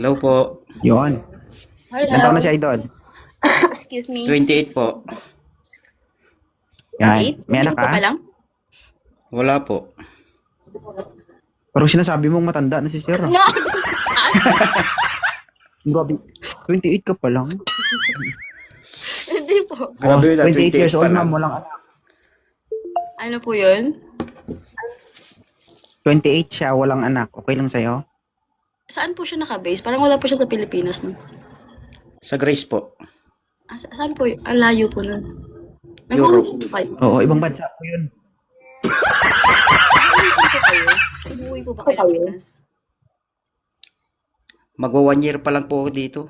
Hello po. Yun. Ilan taon na Hello. si Idol? Excuse me. 28 po. Yan. 8? May Hindi anak ko pa ka? lang? Wala po. Pero sinasabi mong matanda na si Sir. No! Grabe. 28 ka pa lang. Hindi po. Grabe yun, 28 years 28 old pa lang. na, walang anak. Ano po yun? 28 siya, walang anak. Okay lang sa'yo? Saan po siya nakabase? Parang wala po siya sa Pilipinas, no? Sa Grace po. Saan po yun? Ang layo po nun. Europe. Nag-uwi po kayo? Oo, ibang bansa po yun. Nag-uwi po ba kayo ng Pilipinas? Magwa 1 year pa lang po ako dito.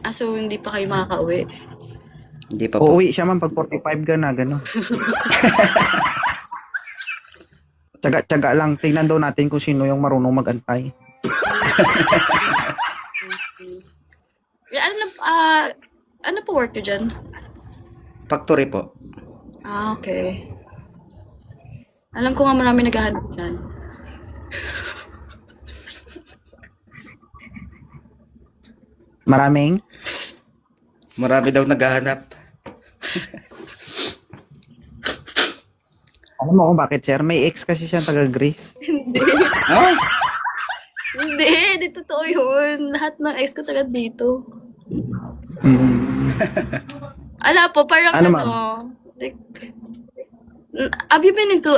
So hindi pa kayo makaka-uwi? Hindi pa po. Uuwi siya man pag 45 ka na, gano'n. Tsaga-tsaga lang. Tingnan daw natin kung sino yung marunong mag-antay. Ano po work nyo dyan? Factory po. Okay. Alam ko nga marami naghahanap dyan. Maraming? Marami daw naghahanap. Alam mo kung bakit, Sir? May ex kasi siyang taga-Greece. Ha? Hindi totoo yun. Lahat ng ex ko taga dito. Ala po, parang Ano, ano, ma'am? like, have you been into,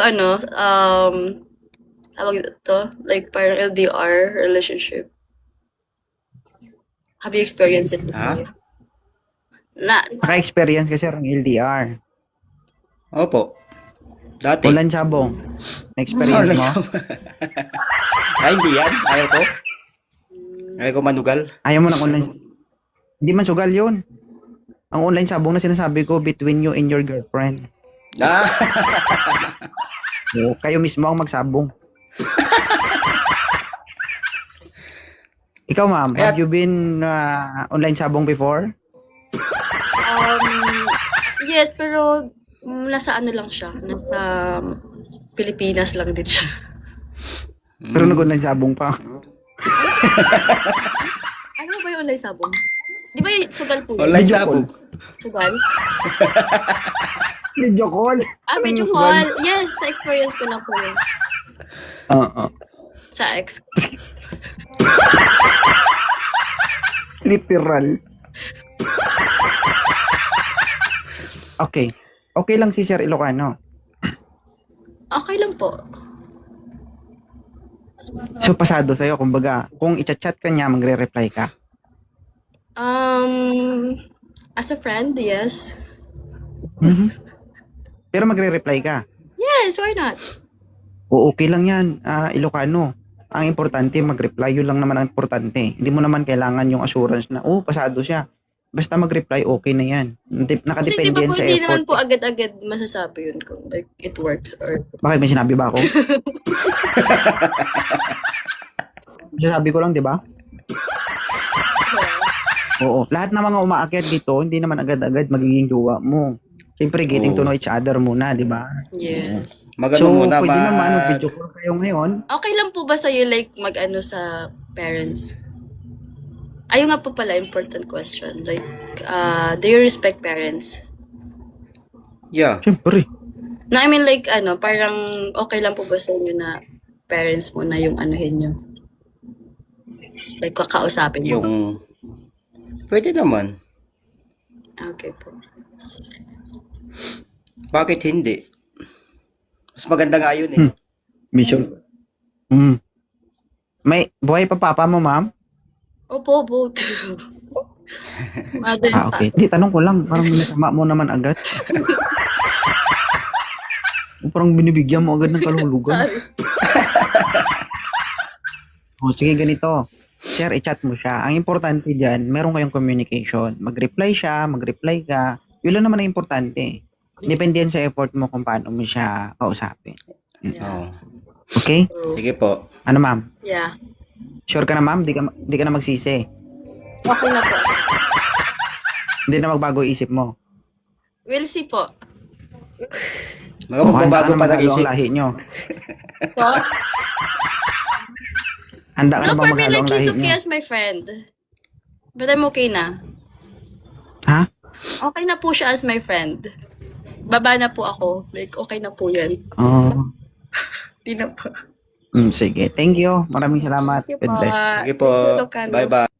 tawag ito, like parang LDR relationship? Have you experienced it before? Naka-experience ka, Sir, ng LDR. Opo. Dati. Ulan sabong. Na-experience mo? Ay, hindi yan. Ayaw ko. Ayaw ko manugal. Ayaw mo ng online. Hindi man sugal yun. Ang online sabong na sinasabi ko between you and your girlfriend. Ah! Oo, kayo mismo ang magsabong. Ikaw, ma'am, have you been online sabong before? Yes, pero nasa ano lang siya. Nasa Pilipinas lang din siya. Pero nag-online sabong pa. Ano ba yung online sabong? Di ba yung sugal po? Online Video sabog. Sugal? Video call. Medyo Ano, call. Yes, na-experience ko na po yun. Oo. Sa ex. Literal. Okay. Okay lang si Sir Ilocano. Okay lang po. So, pasado sa'yo. Kumbaga, kung i-chat ka niya, magre-reply ka. As a friend, yes. Pero magre-reply ka. Yes, why not? O okay lang yan, Ilocano. Ang importante, mag-reply. Yun lang naman ang importante. Hindi mo naman kailangan yung assurance na, pasado siya. Basta mag-reply, okay na yan. Kasi di Nakadepende ba yan po sa hindi naman effort. po agad-agad masasabi yun kung like it works or... Bakit may sinabi ba ako? Sasabi ko lang, di ba? Oo. Lahat ng mga umaakyat dito, hindi naman agad-agad magiging jowa mo. Siyempre, getting to know each other muna, di ba? Yes. Magano So, muna pwede naman mag-video call kayo ngayon. Okay lang po ba sa'yo like mag-ano sa parents? Ayun nga po pala, important question. Like, do you respect parents? Yeah. Siyempre. No, I mean like, parang okay lang po ba sa inyo na parents mo na yung anuhin nyo? Like, kakausapin mo? Yung... Pwede naman. Okay po. Bakit hindi? Mas maganda nga yun eh. Mission. May buhay pa papa mo, ma'am? Opo, both. Mother and Okay. Di, tanong ko lang. Parang minasama mo naman agad. Parang binibigyan mo agad ng kalulugan. Sorry. Sige, ganito. Sir, i-chat mo siya. Ang importante dyan, meron kayong communication. Mag-reply siya, mag-reply ka. Yun lang naman ang importante. Depende yan sa effort mo kung paano mo siya kausapin. Oo. Okay? Sige po. Ano, ma'am? Yeah. Sure ka na, ma'am? Di ka na magsisi. Okay na po. Hindi na magbago isip mo. We'll see po. Magbabago pa ng Ang isip. lahi nyo. Po? Handa ka No, na ba for me, maghalo like, ang he's lahi okay niyo? as my friend. But I'm okay na. Ha? Okay na po siya as my friend. Baba na po ako. Like, okay na po yan. Oh, Di na po. sige. Thank you. Maraming salamat. Thank you God po. bless. Sige Thank you, po. Ilocano. Bye-bye.